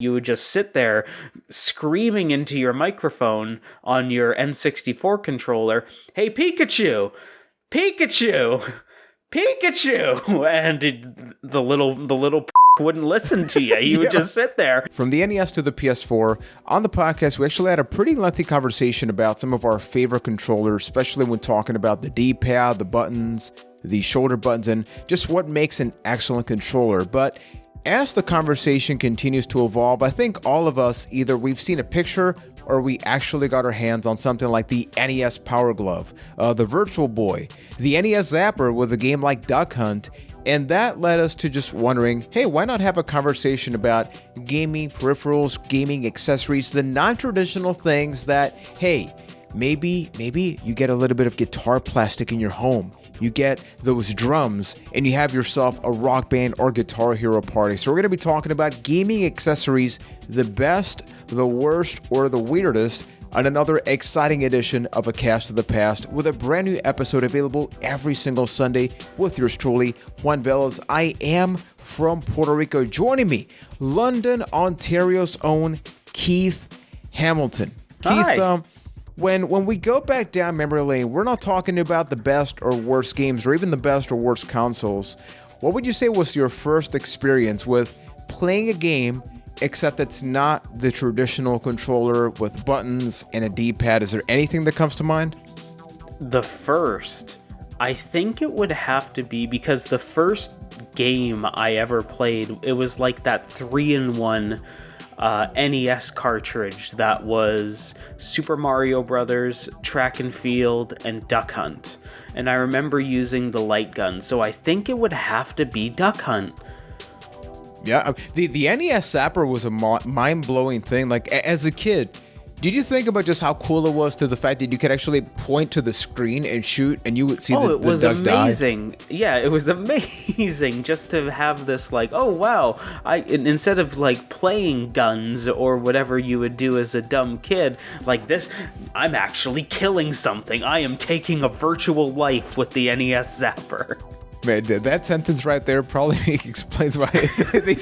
You would just sit there screaming into your microphone on your N64 controller, "Hey, Pikachu! Pikachu! Pikachu!" And the little wouldn't listen to you. He would just sit there. From the NES to the PS4, on the podcast, we actually had a pretty lengthy conversation about some of our favorite controllers, especially when talking about the D-pad, the buttons, the shoulder buttons, and just what makes an excellent controller. But as the conversation continues to evolve, I think all of us, either we've seen a picture or we actually got our hands on something like the NES Power Glove, the Virtual Boy, the NES Zapper with a game like Duck Hunt, and that led us to just wondering, hey, why not have a conversation about gaming peripherals, gaming accessories, the non-traditional things that, hey, maybe you get a little bit of guitar plastic in your home. You get those drums, and you have yourself a rock band or Guitar Hero party. So we're going to be talking about gaming accessories, the best, the worst, or the weirdest, on another exciting edition of A Cast of the Past, with a brand new episode available every single Sunday with yours truly, Juan Velas. I am from Puerto Rico. Joining me, London, Ontario's own Keith Hamilton. Hi. Keith, when we go back down memory lane, we're not talking about the best or worst games or even the best or worst consoles. What would you say was your first experience with playing a game, except it's not the traditional controller with buttons and a D-pad? Is there anything that comes to mind? The first, I think it would have to be, because the first game I ever played, it was like that 3-in-1 NES cartridge that was Super Mario Brothers, Track and Field, and Duck Hunt. And I remember using the light gun, so I think it would have to be Duck Hunt. Yeah, the NES Zapper was a mind-blowing thing. Like, as a kid, did you think about just how cool it was to the fact that you could actually point to the screen and shoot and you would see the duck amazing. die? Yeah, it was amazing just to have this, like, oh wow, instead of like playing guns or whatever you would do as a dumb kid, like this, I'm actually killing something. I am taking a virtual life with the NES Zapper. Man, that sentence right there probably explains why they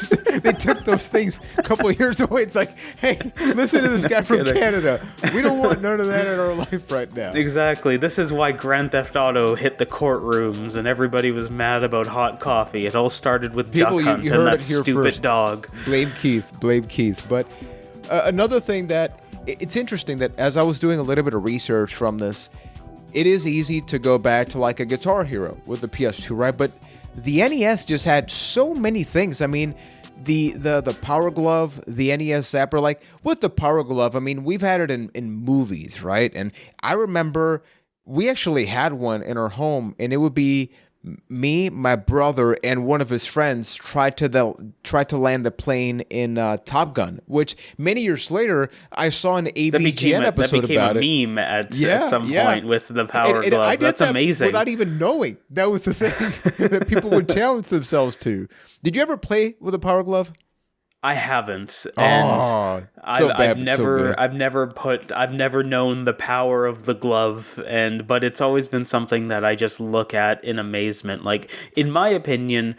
took those things a couple of years away. It's like, hey, listen to this guy from Canada. We don't want none of that in our life right now. Exactly. This is why Grand Theft Auto hit the courtrooms and everybody was mad about hot coffee. It all started with Duck Hunt and that stupid first. Dog. Blame Keith. But another thing that, it's interesting that as I was doing a little bit of research from this, it is easy to go back to like a Guitar Hero with the PS2, right? But the NES just had so many things. I mean, the Power Glove, the NES Zapper, like with the Power Glove, I mean, we've had it in movies, right? And I remember we actually had one in our home, and it would be me, my brother, and one of his friends tried to land the plane in Top Gun, which many years later I saw an AVGN episode about it. That became a meme at some point with the Power Glove. I did That's that amazing. Without even knowing that was the thing that people would challenge themselves to. Did you ever play with a Power Glove? I haven't, and I've never known the power of the glove, but it's always been something that I just look at in amazement. Like, in my opinion,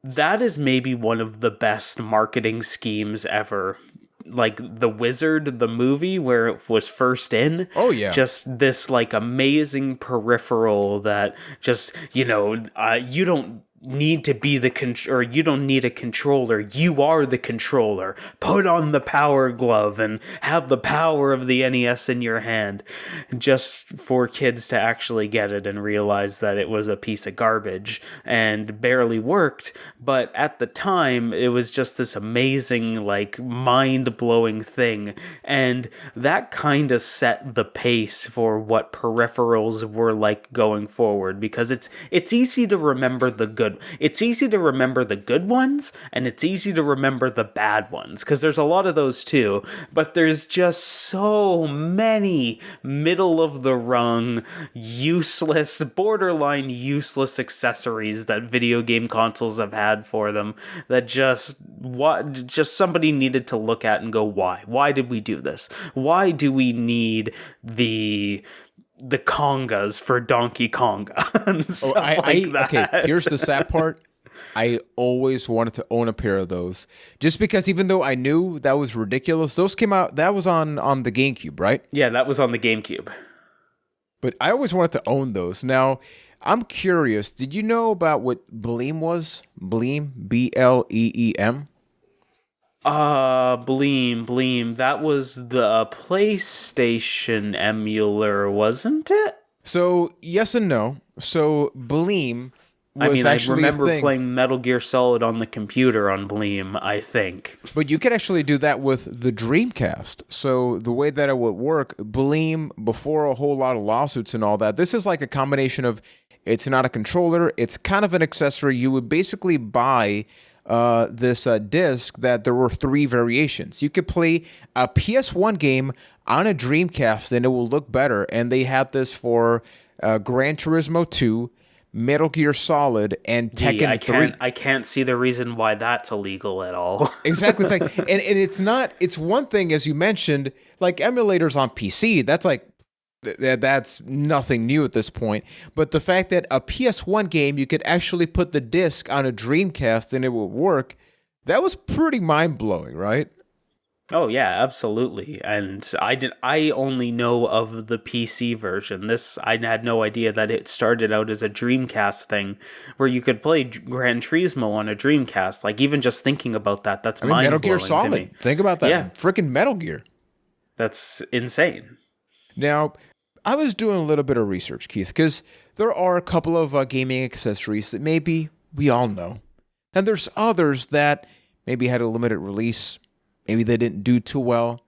that is maybe one of the best marketing schemes ever. Like The Wizard, the movie where it was first in. Oh yeah. Just this like amazing peripheral that just, you don't need to be or you don't need a controller. You are the controller. Put on the Power Glove and have the power of the NES in your hand, just for kids to actually get it and realize that it was a piece of garbage and barely worked. But at the time, it was just this amazing, like, mind-blowing thing. And that kind of set the pace for what peripherals were like going forward, because it's easy to remember the good. It's easy to remember the good ones, and it's easy to remember the bad ones, because there's a lot of those too, but there's just so many middle-of-the-rung, useless, borderline useless accessories that video game consoles have had for them that just somebody needed to look at and go, why? Why did we do this? Why do we need the congas for Donkey Konga and stuff like that? Okay, here's the sad part. I always wanted to own a pair of those. Just because even though I knew that was ridiculous, those came out, that was on the GameCube, right? Yeah, that was on the GameCube. But I always wanted to own those. Now, I'm curious, did you know about what Bleem was? Bleem, Bleem? Bleem. That was the PlayStation emulator, wasn't it? So, yes and no. So, Bleem was I actually remember a thing. playing Metal Gear Solid on the computer on Bleem, I think. But you could actually do that with the Dreamcast. So the way that it would work, Bleem, before a whole lot of lawsuits and all that, this is like a combination of, it's not a controller, it's kind of an accessory. You would basically buy this disc that there were 3 variations. You could play a PS1 game on a Dreamcast and it will look better. And they had this for Gran Turismo 2, Metal Gear Solid, and Tekken 3. I can't see the reason why that's illegal at all. Exactly. It's like, and it's not, it's one thing, as you mentioned, like emulators on PC, that's like, that's nothing new at this point. But the fact that a PS1 game, you could actually put the disc on a Dreamcast and it would work, that was pretty mind-blowing, right? Oh yeah, absolutely. And I only know of the PC version. I had no idea that it started out as a Dreamcast thing where you could play Gran Turismo on a Dreamcast. Like even just thinking about that, that's mind-blowing Metal Gear to Solid. me. Think about that. Yeah. Freaking Metal Gear. That's insane. Now, I was doing a little bit of research, Keith, because there are a couple of gaming accessories that maybe we all know. And there's others that maybe had a limited release. Maybe they didn't do too well,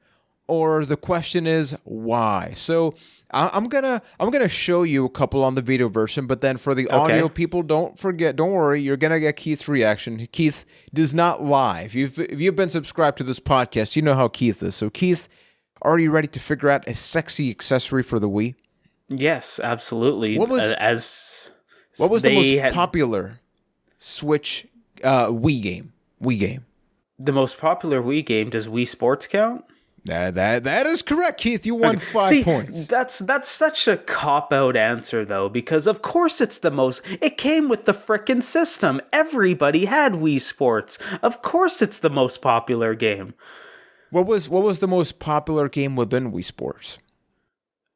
or the question is why. So I'm gonna show you a couple on the video version, but then for the audio people, don't worry, you're gonna get Keith's reaction. Keith does not lie. If you've been subscribed to this podcast, you know how Keith is. So Keith, are you ready to figure out a sexy accessory for the Wii? Yes, absolutely. What was the most popular Switch Wii game? The most popular Wii game, does Wii Sports count? That is correct, Keith. You won 5 points. That's such a cop-out answer, though, because of course it's the most... It came with the frickin' system. Everybody had Wii Sports. Of course it's the most popular game. What was the most popular game within Wii Sports?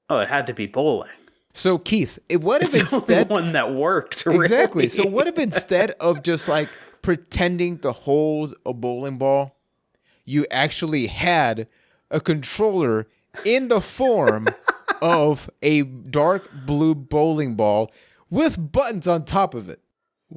Oh, it had to be bowling. So, Keith, what if it's instead... the only one that worked, really. Exactly. So what if instead of just like pretending to hold a bowling ball, you actually had a controller in the form of a dark blue bowling ball with buttons on top of it?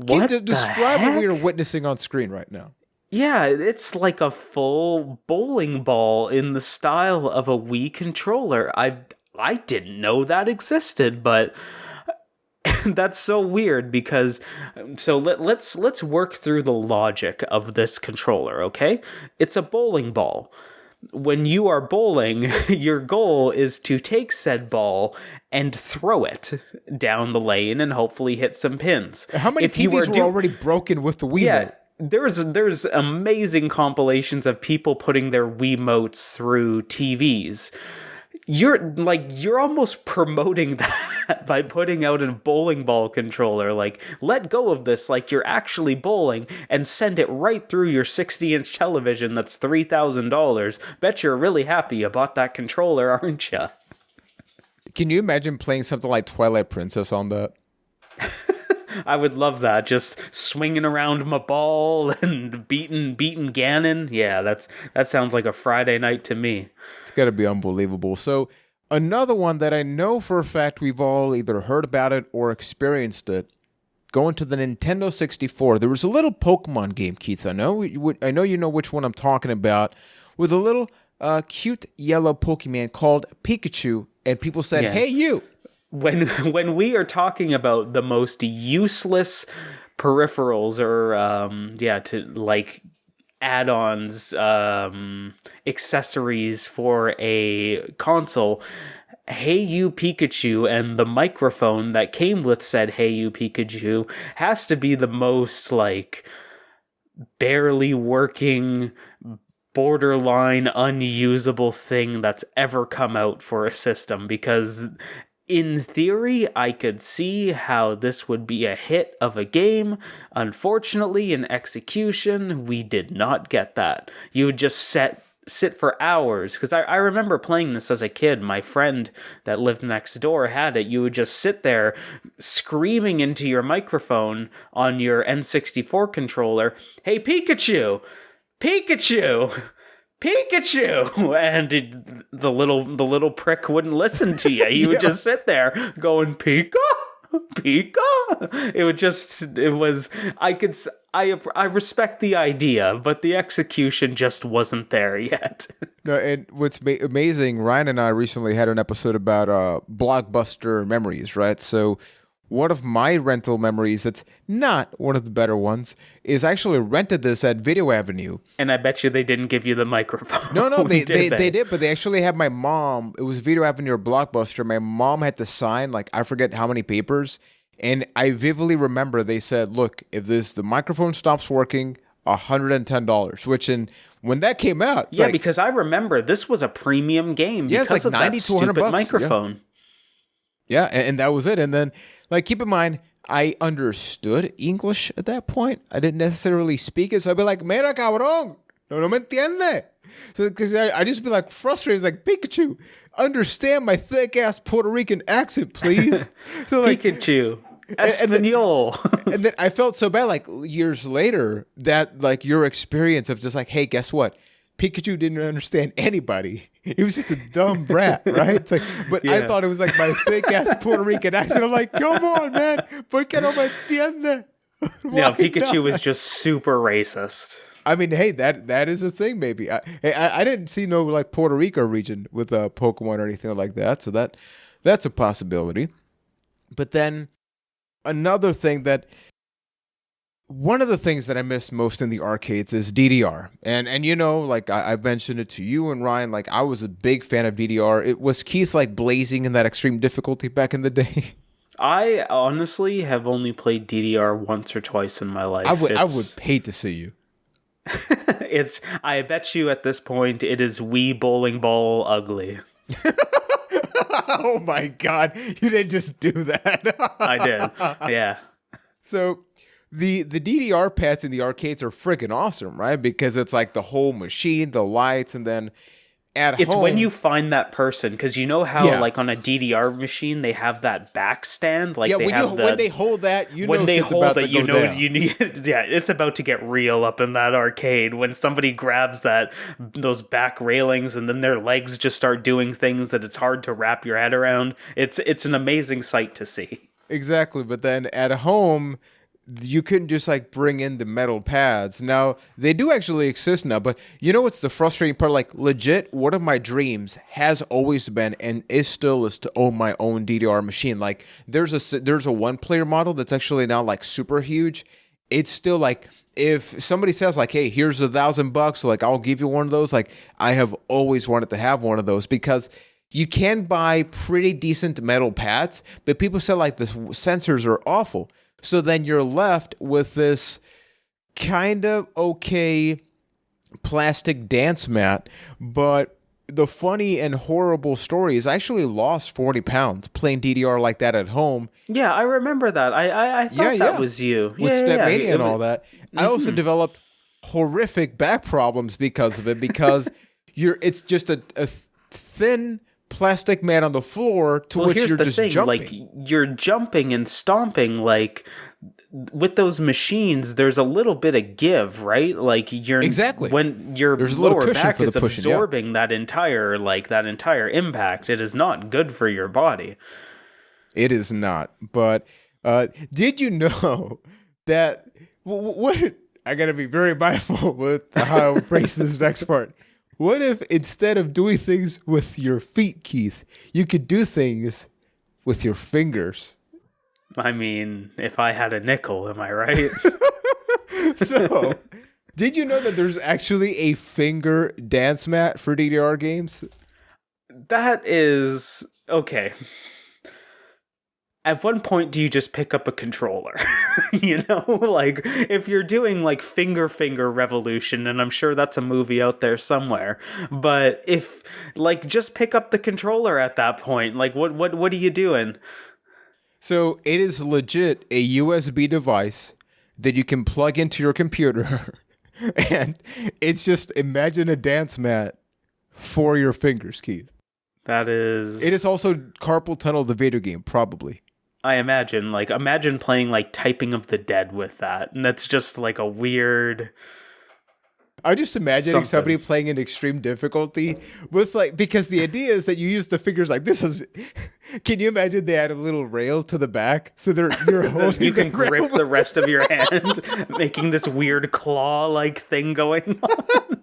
Describe what we are witnessing on screen right now. Yeah, it's like a full bowling ball in the style of a Wii controller. I didn't know that existed, but that's so weird because let's work through the logic of this controller, okay? It's a bowling ball. When you are bowling, your goal is to take said ball and throw it down the lane and hopefully hit some pins. How many TVs were already broken with the Wiimote? There's amazing compilations of people putting their Wiimotes through TVs. You're almost promoting that by putting out a bowling ball controller. Like, let go of this like you're actually bowling and send it right through your 60-inch television that's $3,000. Bet you're really happy you bought that controller, aren't you? Can you imagine playing something like Twilight Princess on that? I would love that. Just swinging around my ball and beating Ganon. Yeah, that sounds like a Friday night to me. It's got to be unbelievable. So another one that I know for a fact we've all either heard about it or experienced it, going to the Nintendo 64, there was a little Pokemon game, Keith. I know you know which one I'm talking about, with a little cute yellow Pokemon called Pikachu, and people said, "Hey, you." When we are talking about the most useless peripherals or add-ons, accessories for a console, Hey You Pikachu and the microphone that came with said Hey You Pikachu has to be the most barely working, borderline unusable thing that's ever come out for a system, because in theory, I could see how this would be a hit of a game. Unfortunately, in execution, we did not get that. You would just sit for hours, because I remember playing this as a kid. My friend that lived next door had it. You would just sit there screaming into your microphone on your N64 controller, "Hey Pikachu! Pikachu! Pikachu!" And the little prick wouldn't listen to you. He would just sit there going, "Pika, Pika." I respect the idea, but the execution just wasn't there yet. No, and what's amazing, Ryan and I recently had an episode about blockbuster memories, right? So one of my rental memories that's not one of the better ones is I actually rented this at Video Avenue. And I bet you they didn't give you the microphone. No, they did, but they actually had my mom. It was Video Avenue or Blockbuster. My mom had to sign, like, I forget how many papers. And I vividly remember they said, look, if the microphone stops working, $110, which when that came out, yeah, because I remember this was a premium game because it's like of 90 that to 100 stupid bucks. microphone. Yeah, and that was it. And then, like, keep in mind, I understood English at that point. I didn't necessarily speak it, so I'd be like, "Mira, cabrón, no me entiende." So, because I just be like frustrated, like, "Pikachu, understand my thick ass Puerto Rican accent, please." So like Pikachu, Espanol. And then I felt so bad, like years later, that like your experience of just like, "Hey, guess what? Pikachu didn't understand anybody. He was just a dumb brat," right? It's like, but I thought it was like my thick ass Puerto Rican accent. I'm like, "Come on, man, ¿por qué no me entiende?" Yeah, Pikachu was just super racist. I mean, hey, that is a thing. Maybe I didn't see no like Puerto Rico region with a Pokemon or anything like that, so that's a possibility. But then another thing that. One of the things that I miss most in the arcades is DDR. And you know, like I mentioned it to you and Ryan, like I was a big fan of DDR. It was Keith like blazing in that extreme difficulty back in the day. I honestly have only played DDR once or twice in my life. I would hate to see you. I bet you at this point it is Wii Bowling Ball ugly. Oh my God. You didn't just do that. I did. Yeah. So the DDR pads in the arcades are freaking awesome, right? Because it's like the whole machine, the lights, and then at home. It's when you find that person, because you know how like on a DDR machine they have that back stand, like when they hold that, when they hold it, you know you need. Yeah, it's about to get real up in that arcade when somebody grabs those back railings and then their legs just start doing things that it's hard to wrap your head around. It's an amazing sight to see. Exactly, but then at home, you couldn't just like bring in the metal pads. Now they do actually exist now, but you know what's the frustrating part? Like legit, one of my dreams has always been and is to own my own DDR machine. Like there's a one player model that's actually now like super huge. It's still like if somebody says like, "Hey, here's $1,000, like I'll give you one of those." Like I have always wanted to have one of those because you can buy pretty decent metal pads, but people say like the sensors are awful. So then you're left with this kind of okay plastic dance mat. But the funny and horrible story is I actually lost 40 pounds playing DDR like that at home. Yeah, I remember that. I thought that was you. With Stepmania and all that. Mm-hmm. I also developed horrific back problems because of it, because it's just a thin plastic mat on the floor to which you're just jumping. Like you're jumping and stomping. Like with those machines, there's a little bit of give, right? Like you're exactly when your lower back is absorbing that entire impact. It is not good for your body. It is not. But did you know that? What I gotta be very mindful with how I phrase this next part. What if instead of doing things with your feet, Keith, you could do things with your fingers? I mean, if I had a nickel, am I right? So, did you know that there's actually a finger dance mat for DDR games? That is okay. at what point do you just pick up a controller? Like if you're doing like Finger Revolution, and I'm sure that's a movie out there somewhere, but if like just pick up the controller at that point, like what are you doing? So it is legit a USB device that you can plug into your computer, and it's just, imagine a dance mat for your fingers, Keith. That is... It is also Carpal Tunnel, the video game, probably. I imagine playing like Typing of the Dead with that, and that's just like a weird... I'm just imagining somebody playing in extreme difficulty with like, because the idea is that you use the fingers like this is. Can you imagine they add a little rail to the back so you're holding? You can grip the rest of your hand, making this weird claw-like thing going on.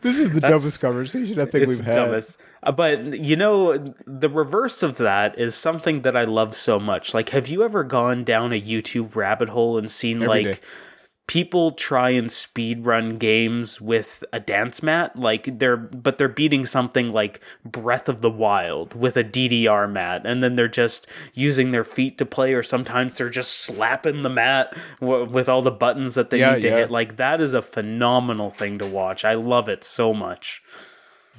This is the dumbest conversation I think we've had. Dumbest. But the reverse of that is something that I love so much. Like, have you ever gone down a YouTube rabbit hole and seen Every day. People try and speedrun games with a dance mat, like they're beating something like Breath of the Wild with a DDR mat, and then they're just using their feet to play, or sometimes they're just slapping the mat with all the buttons that they need to hit. Like, that is a phenomenal thing to watch. I love it so much.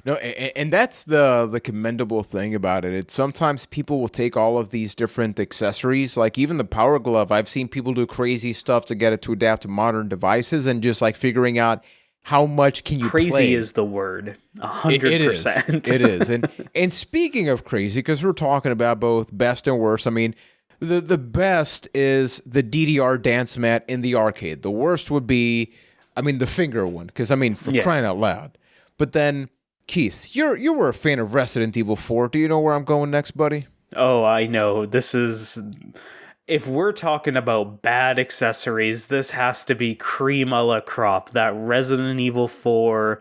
No, and that's the commendable thing about it. It's sometimes people will take all of these different accessories, like even the Power Glove. I've seen people do crazy stuff to get it to adapt to modern devices, and just like figuring out how much can you play. Crazy is the word. 100%. It is. And speaking of crazy, because we're talking about both best and worst, I mean, the best is the DDR dance mat in the arcade. The worst would be, the finger one, because for crying out loud. But then, Keith, you were a fan of Resident Evil 4. Do you know where I'm going next, buddy? Oh, I know. This is... If we're talking about bad accessories, this has to be cream a la crop. That Resident Evil 4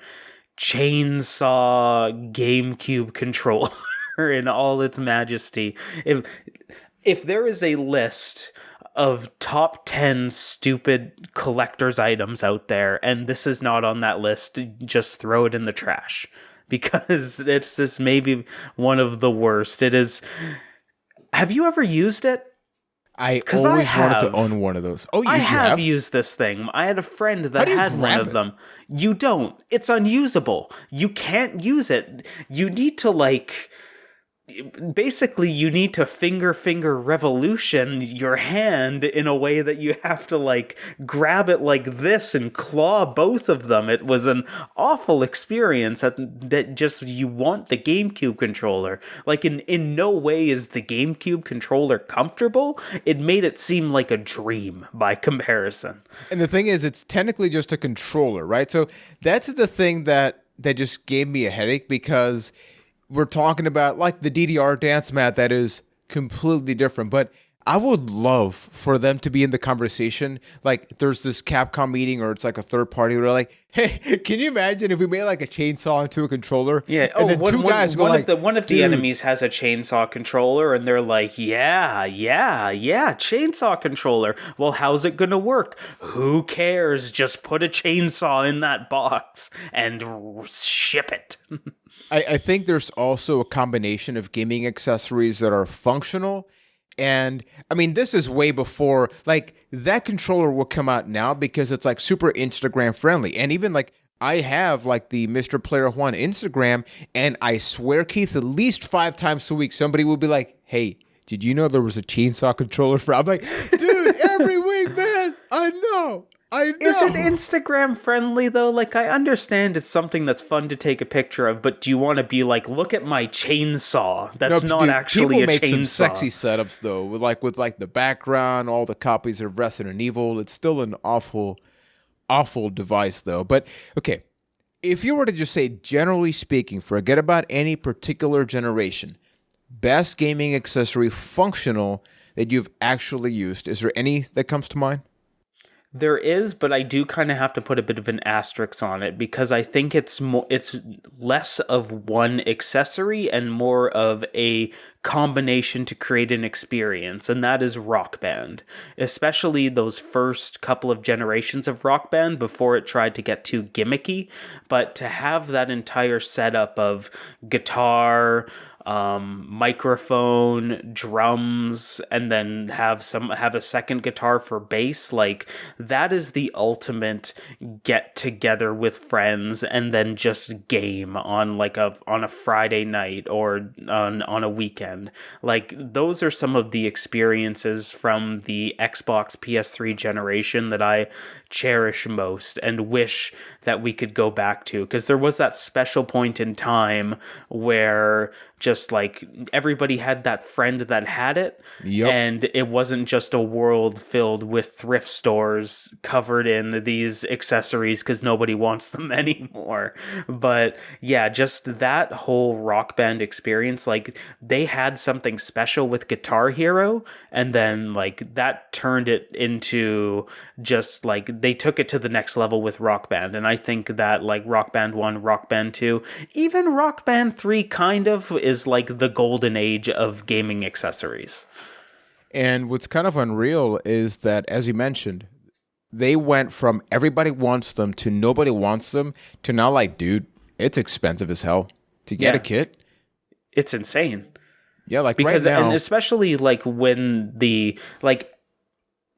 chainsaw GameCube controller in all its majesty. If there is a list of top 10 stupid collector's items out there, and this is not on that list, just throw it in the trash. Because it's just maybe one of the worst. It is... Have you ever used it? I always wanted to own one of those. Oh, I have used this thing. I had a friend that had one of them. You don't. It's unusable. You can't use it. You need to basically you need to finger revolution your hand in a way that you have to grab it like this and claw both of them. It was an awful experience that just, you want the GameCube controller. In no way is the GameCube controller comfortable. It made it seem like a dream by comparison. And the thing is, it's technically just a controller, right? So that's the thing that just gave me a headache, because we're talking about the DDR dance mat that is completely different, but I would love for them to be in the conversation. There's this Capcom meeting, or it's a third party where they're like, hey, can you imagine if we made a chainsaw into a controller? Yeah. And then two guys go one of the enemies has a chainsaw controller, and they're like, yeah, chainsaw controller. Well, how's it gonna work? Who cares? Just put a chainsaw in that box and ship it. I think there's also a combination of gaming accessories that are functional. And this is way before that controller will come out now, because it's super Instagram friendly. And even I have the Mr. Player Juan Instagram, and I swear, Keith, at least 5 times a week, somebody will be like, hey, did you know there was a chainsaw controller for? I'm like, dude, every week, man, I know. Is it Instagram friendly though? I understand it's something that's fun to take a picture of, but do you want to be look at my chainsaw? That's actually a chainsaw. People make some sexy setups though, with the background, all the copies of Resident Evil. It's still an awful device though. But okay, if you were to just say, generally speaking, forget about any particular generation, best gaming accessory functional that you've actually used, is there any that comes to mind? There is, but I do kind of have to put a bit of an asterisk on it, because I think it's less of one accessory and more of a combination to create an experience, and that is Rock Band. Especially those first couple of generations of Rock Band before it tried to get too gimmicky, but to have that entire setup of guitar, microphone, drums, and then have a second guitar for bass. Like, that is the ultimate get together with friends and then just game on a Friday night or on a weekend. Like, those are some of the experiences from the Xbox PS3 generation that I cherish most and wish that we could go back to, because there was that special point in time where just like everybody had that friend that had it. Yep. And it wasn't just a world filled with thrift stores covered in these accessories because nobody wants them anymore. But yeah, just that whole Rock Band experience, like they had something special with Guitar Hero, and then like that turned it into just like they took it to the next level with Rock Band. And I think that like Rock Band 1, Rock Band 2, even Rock Band 3 kind of is like the golden age of gaming accessories. And what's kind of unreal is that, as you mentioned, they went from everybody wants them to nobody wants them to now like, dude, it's expensive as hell to get a kit. It's insane. Yeah, like because right now, and especially like when the like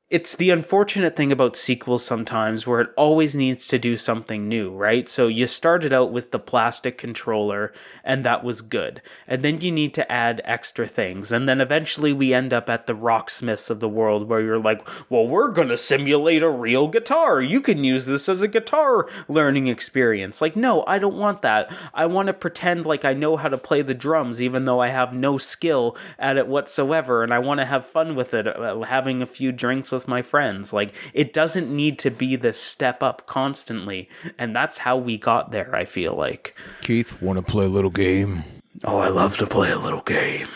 it's the unfortunate thing about sequels sometimes where it always needs to do something new, right? So you started out with the plastic controller and that was good. And then you need to add extra things. And then eventually we end up at the Rocksmiths of the world where you're like, well, we're going to simulate a real guitar. You can use this as a guitar learning experience. Like, no, I don't want that. I want to pretend like I know how to play the drums even though I have no skill at it whatsoever. And I want to have fun with it, having a few drinks with my friends. Like, it doesn't need to be this step up constantly, and that's how we got there. I feel like. Keith, want to play a little game? Oh, I love to play a little game.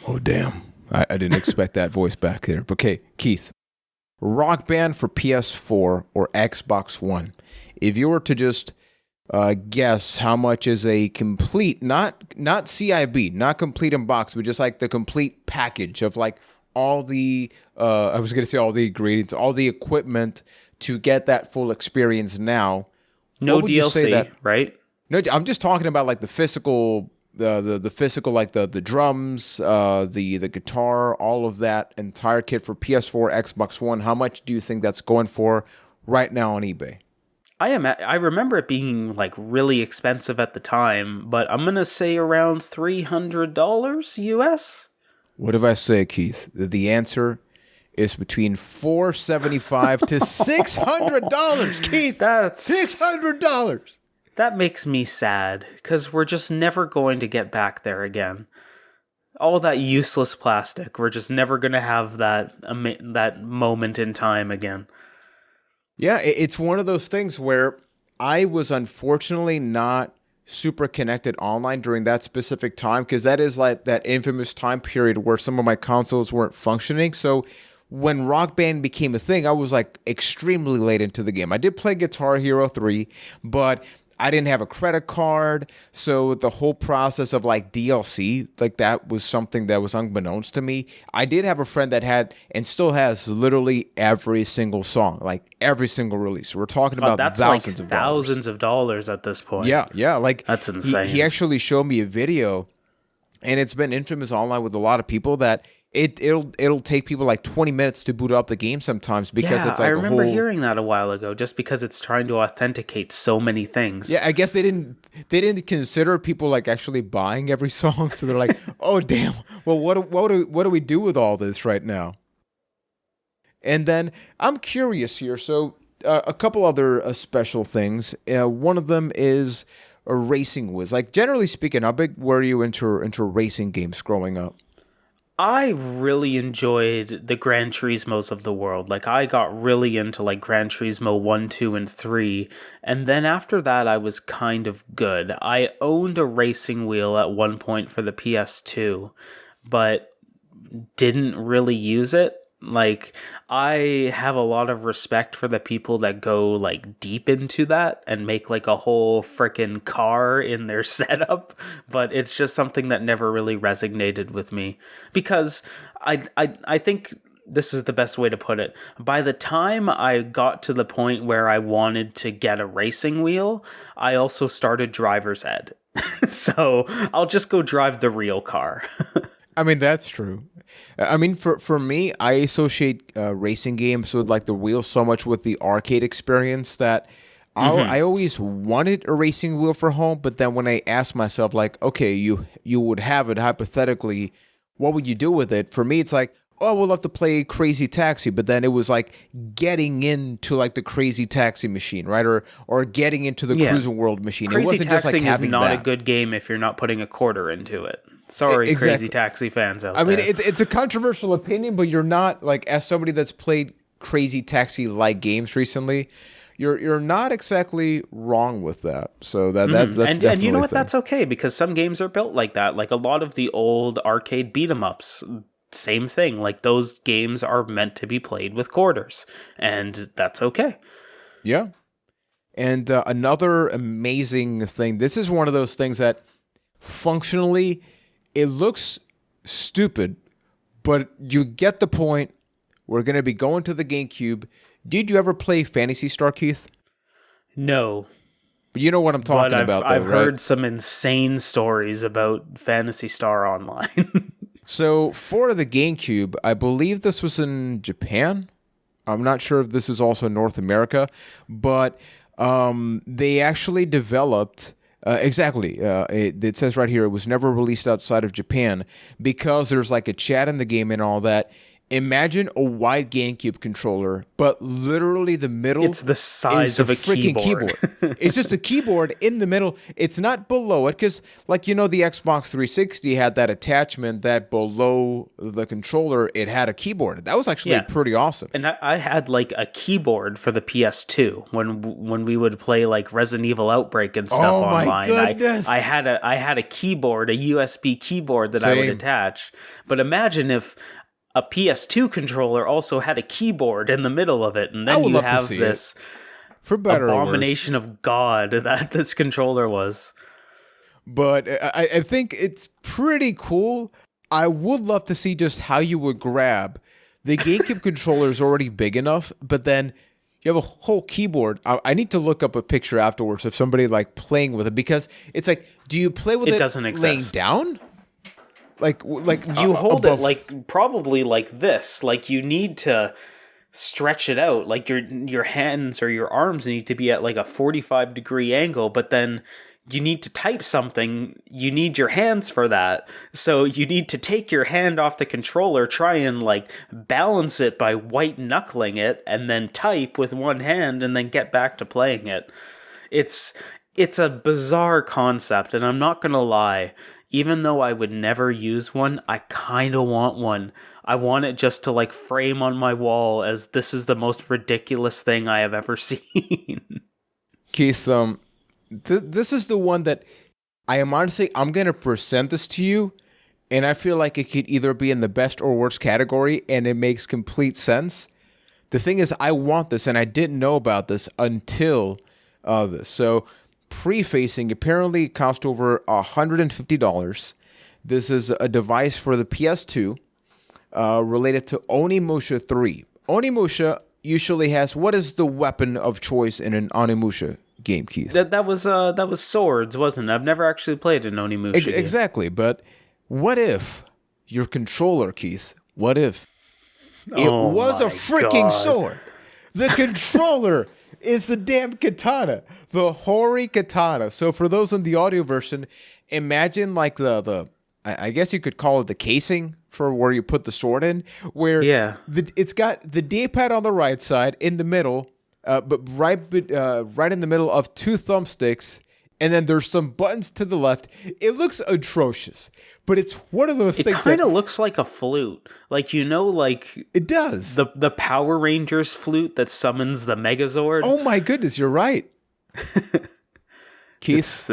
Oh, damn, I didn't expect that voice back there. But okay, Keith, Rock Band for PS4 or Xbox One. If you were to just guess how much is a complete, not CIB, not complete in box, but just like the complete package of like all the, I was going to say all the ingredients, all the equipment to get that full experience now. No DLC, right? No, I'm just talking about like the physical, the physical, like the drums, the guitar, all of that entire kit for PS4, Xbox One. How much do you think that's going for right now on eBay? I remember it being like really expensive at the time, but I'm going to say around $300 US. What if I say, Keith? The answer is between $475 to $600, Keith. That's $600. That makes me sad, because we're just never going to get back there again. All that useless plastic, we're just never going to have that moment in time again. Yeah, it's one of those things where I was unfortunately not super connected online during that specific time, because that is like that infamous time period where some of my consoles weren't functioning. So when Rock Band became a thing, I was like extremely late into the game. I did play Guitar Hero 3, but I didn't have a credit card. So the whole process of like DLC, like that was something that was unbeknownst to me. I did have a friend that had and still has literally every single song, like every single release. We're talking about that's thousands like of dollars. thousands of dollars at this point. Yeah, like that's insane. He actually showed me a video, and it's been infamous online with a lot of people that it'll take people like 20 minutes to boot up the game sometimes, because it's like I remember hearing that a while ago, just because it's trying to authenticate so many things. Yeah, I guess they didn't consider people like actually buying every song, so they're like, oh damn, well what do we do with all this right now? And then I'm curious here, so a couple other special things. One of them is a racing whiz. Like generally speaking, how big were you into racing games growing up? I really enjoyed the Gran Turismos of the world. Like, I got really into, like, Gran Turismo 1, 2, and 3, and then after that, I was kind of good. I owned a racing wheel at one point for the PS2, but didn't really use it. Like, I have a lot of respect for the people that go, like, deep into that and make, like, a whole frickin' car in their setup, but it's just something that never really resonated with me, because I think this is the best way to put it. By the time I got to the point where I wanted to get a racing wheel, I also started driver's ed. So I'll just go drive the real car. I mean, that's true. I mean, for me, I associate racing games with like the wheel so much with the arcade experience that I always wanted a racing wheel for home. But then when I asked myself, like, okay, you would have it hypothetically, what would you do with it? For me, it's like, oh, we'll have to play Crazy Taxi. But then it was like getting into like the Crazy Taxi machine, right? Or getting into the Cruising World machine. Crazy it wasn't just like Taxing having is not that. a good game if you're not putting a quarter into it. Sorry, Exactly. Crazy Taxi fans out there. I mean, it's a controversial opinion, but you're not, like, as somebody that's played Crazy Taxi-like games recently, you're not exactly wrong with that. So that's definitely and you know a what? thing. That's okay, because some games are built like that. Like a lot of the old arcade beat 'em ups, same thing. Like those games are meant to be played with quarters, and that's okay. Yeah. And another amazing thing, this is one of those things that functionally, it looks stupid, but you get the point. We're going to be going to the GameCube. Did you ever play Phantasy Star, Keith? No. But you know what I'm talking about, though, I've right? heard some insane stories about Phantasy Star Online. So for the GameCube, I believe this was in Japan. I'm not sure if this is also North America, but they actually developed... exactly. It says right here, it was never released outside of Japan because there's like a chat in the game and all that. Imagine a wide GameCube controller, but literally the middle It's the size is of a freaking keyboard. It's just a keyboard in the middle. It's not below it because, like, you know, the Xbox 360 had that attachment that below the controller, it had a keyboard. That was actually pretty awesome. And I had like a keyboard for the PS2 when we would play like Resident Evil Outbreak and stuff online. My goodness. I had a keyboard, a USB keyboard that I would Same. attach. But imagine if a PS2 controller also had a keyboard in the middle of it, and I then would you love to have see this For better or worse. abomination of God that this controller was. But I think it's pretty cool. I would love to see just how you would grab. The GameCube controller is already big enough, but then you have a whole keyboard. I need to look up a picture afterwards of somebody like playing with it because it's like, do you play with it doesn't laying exist. down? Like You hold above- it like probably like this. Like you need to stretch it out. Like your hands or your arms need to be at like a 45-degree angle, but then you need to type something, you need your hands for that. So you need to take your hand off the controller, try and like balance it by white knuckling it, and then type with one hand and then get back to playing it. It's a bizarre concept, and I'm not gonna lie, even though I would never use one, I kind of want one. I want it just to like frame on my wall as this is the most ridiculous thing I have ever seen. Keith, this is the one that I'm going to present this to you, and I feel like it could either be in the best or worst category, and it makes complete sense. The thing is, I want this, and I didn't know about this until this. So, prefacing, apparently it cost over $150. This is a device for the PS2 related to Onimusha 3. Onimusha usually has, what is the weapon of choice in an Onimusha game, Keith? That was swords, wasn't it? I've never actually played an Onimusha game. Exactly, but what if your controller, Keith, what if it was a freaking sword? The controller is the damn katana, the Hori katana. So for those in the audio version, imagine like the I guess you could call it the casing for where you put the sword in, where it's got the D-pad on the right side in the middle, but right in the middle of two thumbsticks, and then there's some buttons to the left. It looks atrocious, but it's one of those things. It kind of looks like a flute, like like it does. The Power Rangers flute that summons the Megazord. Oh my goodness, you're right, Keith.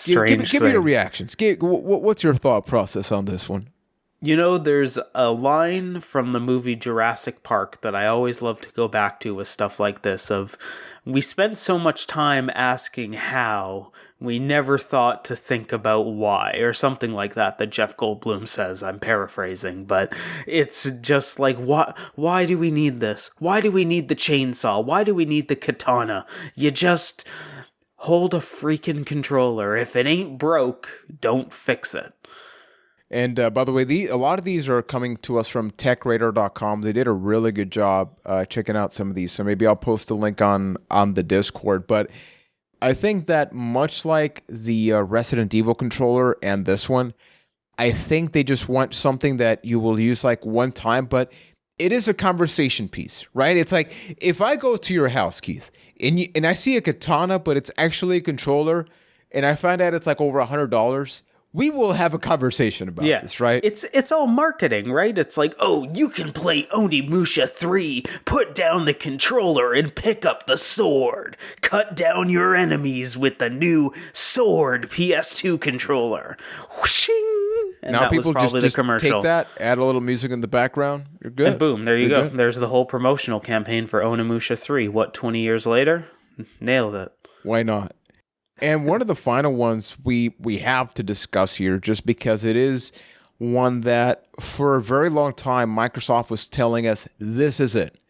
Give me your reactions. What's your thought process on this one? You know, there's a line from the movie Jurassic Park that I always love to go back to with stuff like this of, we spent so much time asking how, We never thought to think about why, or something like that Jeff Goldblum says. I'm paraphrasing, but it's just like, why do we need this? Why do we need the chainsaw? Why do we need the katana? You just hold a freaking controller. If it ain't broke, don't fix it. And by the way, a lot of these are coming to us from techradar.com. They did a really good job checking out some of these. So maybe I'll post a link on the Discord. But I think that much like the Resident Evil controller and this one, I think they just want something that you will use like one time, but it is a conversation piece, right? It's like if I go to your house, Keith, and I see a katana, but it's actually a controller, and I find out it's like over $100, we will have a conversation about this, right? It's all marketing, right? It's like, oh, you can play Onimusha 3, put down the controller and pick up the sword. Cut down your enemies with the new sword PS2 controller. Whooshing! And now that people was probably just the commercial. Take that, add a little music in the background, you're good. And boom, there you go. Good. There's the whole promotional campaign for Onimusha 3. What, 20 years later? Nailed it. Why not? And one of the final ones we have to discuss here, just because it is one that for a very long time, Microsoft was telling us, this is it.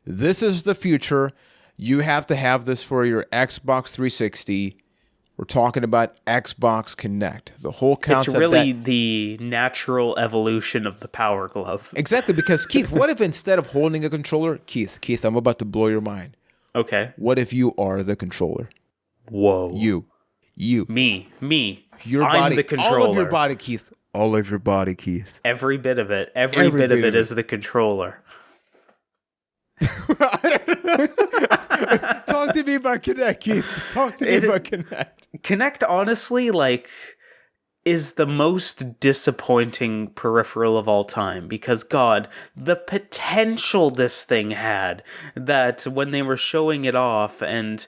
This is the future. You have to have this for your Xbox 360. We're talking about Xbox Connect. The whole concept. It's really the natural evolution of the Power Glove. Exactly, because Keith, what if instead of holding a controller, Keith, I'm about to blow your mind. Okay. What if you are the controller? Whoa. You. Me. Your I'm body. the controller. All of your body, Keith. All of your body, Keith. Every bit of it. Every bit of it is the controller. Talk to me about Kinect, Keith. Talk to me about Kinect. Kinect, honestly, is the most disappointing peripheral of all time, because God, the potential this thing had, that when they were showing it off, and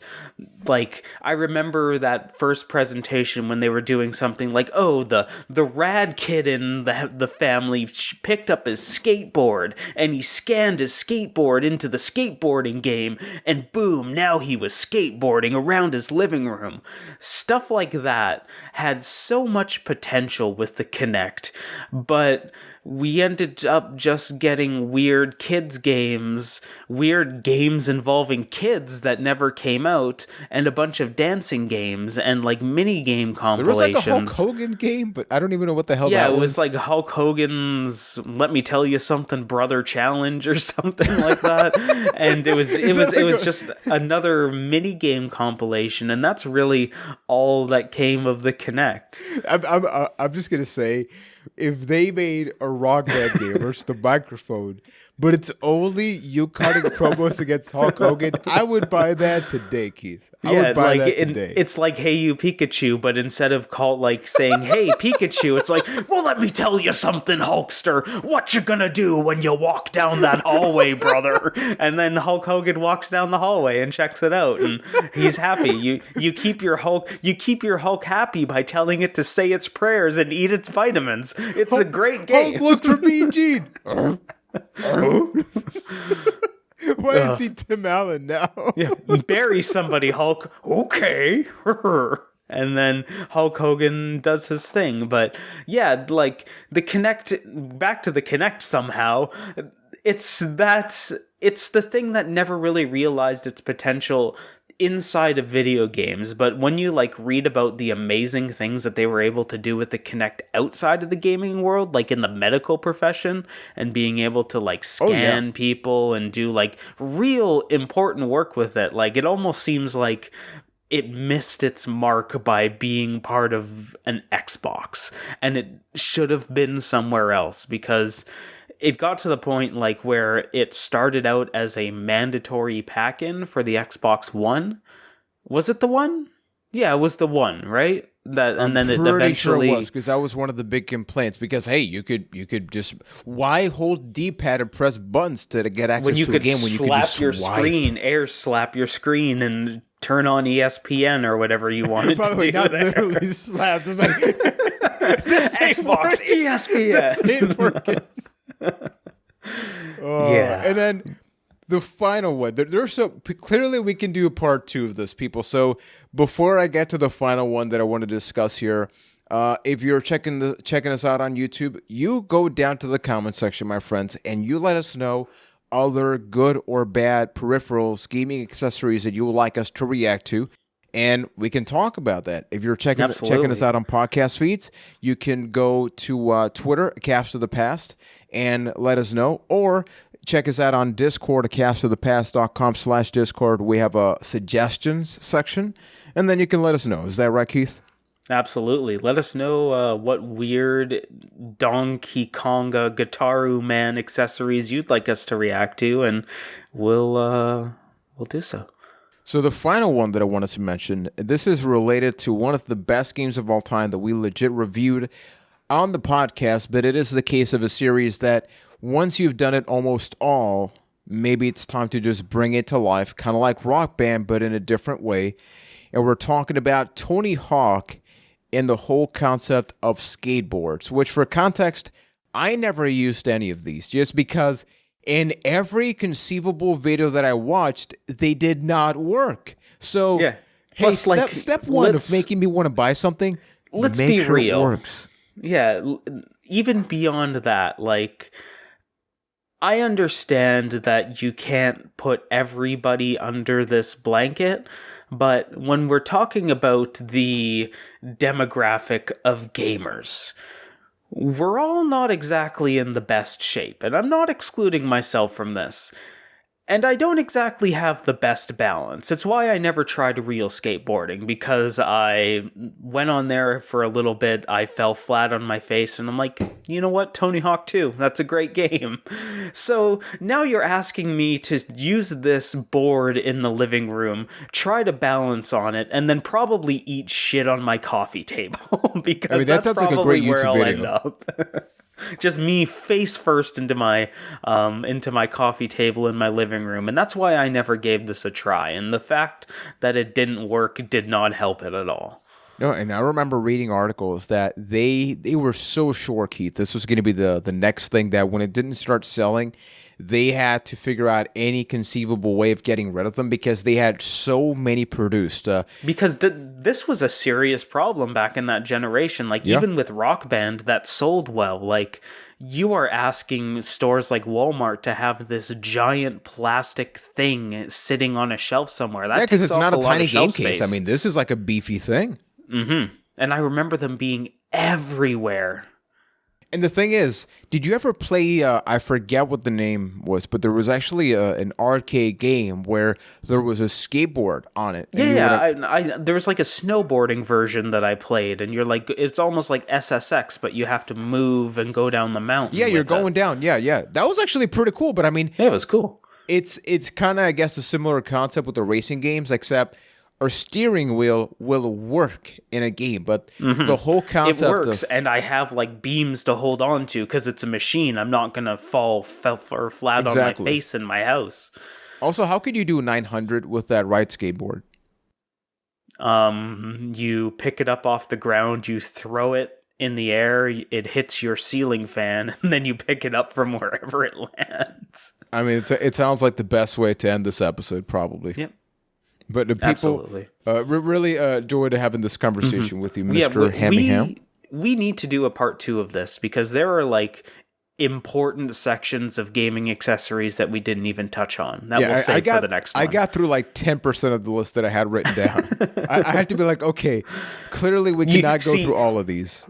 I remember that first presentation when they were doing something like, oh, the rad kid in the family picked up his skateboard and he scanned his skateboard into the skateboarding game, and boom, now he was skateboarding around his living room. Stuff like that had so much potential with the Kinect, but we ended up just getting weird games involving kids that never came out, and a bunch of dancing games and mini game compilations. There was a Hulk Hogan game, but I don't even know what the hell that was. Yeah, it was like Hulk Hogan's "Let Me Tell You Something, Brother" challenge or something like that, and it was just another mini game compilation, and that's really all that came of the Kinect. I'm just gonna say, if they made a Rock Band game versus the microphone, but it's only you cutting promos against Hulk Hogan, I would buy that today, Keith. I would buy that today. It's like "Hey You Pikachu," but instead of saying "Hey Pikachu," it's like, "Well, let me tell you something, Hulkster. What you gonna do when you walk down that hallway, brother?" And then Hulk Hogan walks down the hallway and checks it out, and he's happy. You keep your Hulk happy by telling it to say its prayers and eat its vitamins. It's a great game. Hulk, look for me, Gene. Why is he Tim Allen now? Yeah, bury somebody, Hulk. Okay. And then Hulk Hogan does his thing. But yeah, the Kinect, back to the Kinect somehow, it's the thing that never really realized its potential inside of video games, but when you read about the amazing things that they were able to do with the Kinect outside of the gaming world, in the medical profession, and being able to scan people and do real important work with it, it almost seems like it missed its mark by being part of an Xbox, and it should have been somewhere else, because it got to the point where it started out as a mandatory pack-in for the Xbox One. Was it the One? Yeah, it was the One, right? And then it eventually, sure it was, because that was one of the big complaints. Because hey, you could just, why hold D-pad and press buttons to get access to a game when you could just slap your screen and turn on ESPN or whatever you wanted to do. Not there. literally slaps. It's like Xbox ESPN. This ain't working. Yeah. And then the final one. There's so clearly we can do a part 2 of this, people. So before I get to the final one that I want to discuss here, if you're checking us out on YouTube, you go down to the comment section, my friends, and you let us know other good or bad peripherals, gaming accessories that you would like us to react to. And we can talk about that. If you're checking us out on podcast feeds, you can go to Twitter, Cast of the Past, and let us know. Or check us out on Discord, castofthepast.com/Discord. We have a suggestions section, and then you can let us know. Is that right, Keith? Absolutely. Let us know what weird Donkey Konga Guitaru Man accessories you'd like us to react to, and we'll do so. So the final one that I wanted to mention, this is related to one of the best games of all time that we legit reviewed on the podcast, but it is the case of a series that once you've done it almost all, maybe it's time to just bring it to life, kind of like Rock Band, but in a different way. And we're talking about Tony Hawk and the whole concept of skateboards, which for context, I never used any of these just because in every conceivable video that I watched, they did not work. So, yeah. Hey, Plus, step one of making me want to buy something, let's make be sure real. It works. Yeah, even beyond that, like, I understand that you can't put everybody under this blanket, but when we're talking about the demographic of gamers, we're all not exactly in the best shape, and I'm not excluding myself from this. And I don't exactly have the best balance. It's why I never tried real skateboarding, because I went on there for a little bit, I fell flat on my face, and I'm like, you know what, Tony Hawk 2, that's a great game. So now you're asking me to use this board in the living room, try to balance on it, and then probably eat shit on my coffee table, because that sounds probably like a great where YouTube I'll video. end up. Just me face first into my coffee table in my living room, and that's why I never gave this a try. And the fact that it didn't work did not help it at all. No, and I remember reading articles that they were so sure, Keith, this was going to be the next thing, that when it didn't start selling, they had to figure out any conceivable way of getting rid of them because they had so many produced. Because this was a serious problem back in that generation. Like, even with Rock Band, that sold well. Like, you are asking stores like Walmart to have this giant plastic thing sitting on a shelf somewhere. That because takes it's off not a lot tiny of shelf game case. space. I mean, this is like a beefy thing. Mm-hmm. And I remember them being everywhere. And the thing is, did you ever play, I forget what the name was, but there was actually an arcade game where there was a skateboard on it. There was like a snowboarding version that I played, and you're like, it's almost like SSX, but you have to move and go down the mountain. Yeah, you're going down. Yeah. That was actually pretty cool, but I mean... Yeah, it was cool. It's kind of, I guess, a similar concept with the racing games, except... our steering wheel will work in a game, but the whole concept it works, and I have like beams to hold on to because it's a machine. I'm not gonna fall flat on my face in my house. Also, how could you do 900 with that right skateboard? You pick it up off the ground, you throw it in the air, it hits your ceiling fan, and then you pick it up from wherever it lands. I mean, it sounds like the best way to end this episode, probably. Yep. But the people really enjoyed having this conversation with you, Mr. Hammingham. We need to do a part 2 of this because there are like important sections of gaming accessories that we didn't even touch on. That we'll save for the next one. I got through like 10% of the list that I had written down. I have to be like, okay, clearly we cannot go through all of these.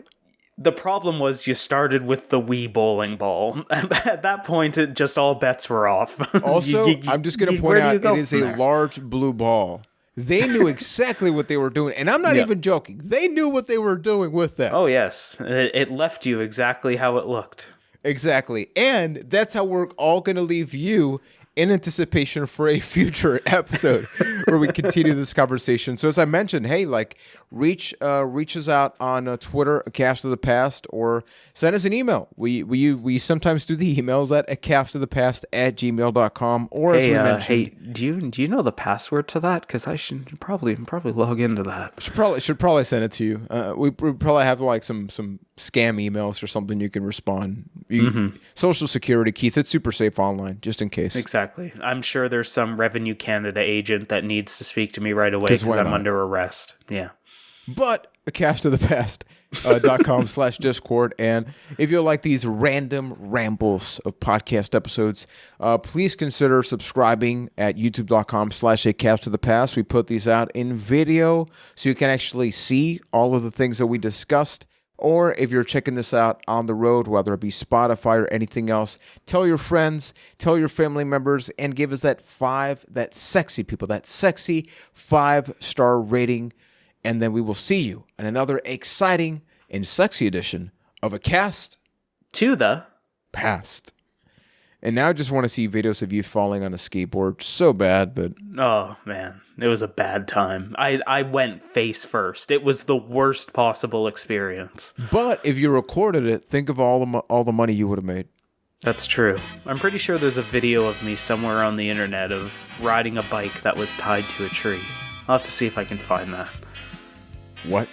The problem was you started with the Wii Bowling Ball. At that point, just all bets were off. Also, I'm just going to point out, it is a large blue ball. They knew exactly what they were doing, and I'm not even joking. They knew what they were doing with that. Oh, yes. It left you exactly how it looked. Exactly. And that's how we're all going to leave you in anticipation for a future episode where we continue this conversation. So as I mentioned, hey, like reach us out on Twitter, Cast of the Past, or send us an email. We sometimes do the emails at castofthepast@gmail.com, or as we mentioned. Do you know the password to that? Because I should probably log into that. Should probably send it to you. We probably have like some scam emails or something, you can respond. Social Security, Keith, it's super safe online, just in case. Exactly. I'm sure there's some Revenue Canada agent that needs to speak to me right away because I'm under arrest. Yeah. But a castofthepast.com/Discord. And if you like these random rambles of podcast episodes, please consider subscribing at youtube.com/acastofthepast. We put these out in video so you can actually see all of the things that we discussed. Or if you're checking this out on the road, whether it be Spotify or anything else, tell your friends, tell your family members, and give us that sexy 5-star rating. And then we will see you in another exciting and sexy edition of A Cast to the Past. And now I just want to see videos of you falling on a skateboard. So bad, but... Oh, man. It was a bad time. I went face first. It was the worst possible experience. But if you recorded it, think of all the money you would have made. That's true. I'm pretty sure there's a video of me somewhere on the internet of riding a bike that was tied to a tree. I'll have to see if I can find that. What?